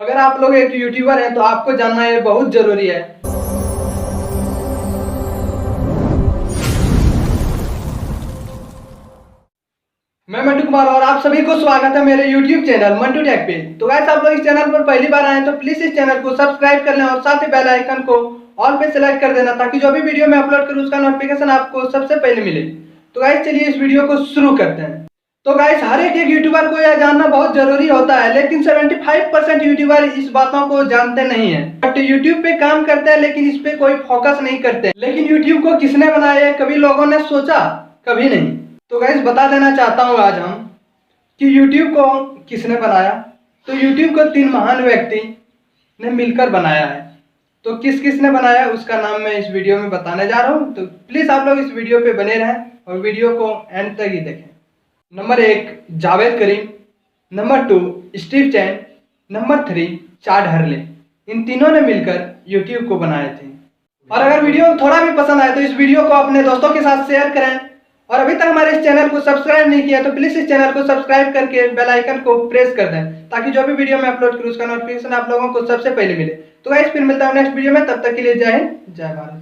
अगर आप लोग एक यूट्यूबर हैं तो आपको जानना ये बहुत जरूरी है। मैं मंटू कुमार और आप सभी को स्वागत है मेरे YouTube चैनल मंटू टेक पे। तो गाइस आप लोग इस चैनल पर पहली बार आए तो प्लीज इस चैनल को सब्सक्राइब कर लें और साथ ही बेल आइकन को ऑल पे सेलेक्ट कर देना ताकि जो भी वीडियो मैं अपलोड करूं उसका नोटिफिकेशन आपको सबसे पहले मिले। तो गाइस चलिए इस वीडियो को शुरू करते हैं। तो गाइस हर एक यूट्यूबर को यह जानना बहुत जरूरी होता है, लेकिन 75% यूट्यूबर इस बातों को जानते नहीं है। बट यूट्यूब पे काम करते हैं लेकिन इस पे कोई फोकस नहीं करते। लेकिन यूट्यूब को किसने बनाया कभी लोगों ने सोचा? कभी नहीं। तो गाइस बता देना चाहता हूँ आज हम कि यूट्यूब को किसने बनाया। तो यूट्यूब को 3 महान व्यक्ति ने मिलकर बनाया है। तो किस किस ने बनाया उसका नाम मैं इस वीडियो में बताने जा रहा हूँ। तो प्लीज आप लोग इस वीडियो पे बने रहें और वीडियो को एंड तक ही देखें। नंबर 1 जावेद करीम, नंबर 2 स्टीव चैन, नंबर 3 चाड हरले। इन तीनों ने मिलकर यूट्यूब को बनाए थे। और अगर वीडियो थोड़ा भी पसंद आए तो इस वीडियो को अपने दोस्तों के साथ शेयर करें। और अभी तक हमारे इस चैनल को सब्सक्राइब नहीं किया तो प्लीज इस चैनल को सब्सक्राइब करके बेल आइकन को प्रेस कर दें ताकि जो भी वीडियो मैं अपलोड करूं उसका नोटिफिकेशन आप लोगों को सबसे पहले मिले। तो गाइस फिर मिलता हूं नेक्स्ट वीडियो में, तब तक के लिए जय हिंद जय भारत।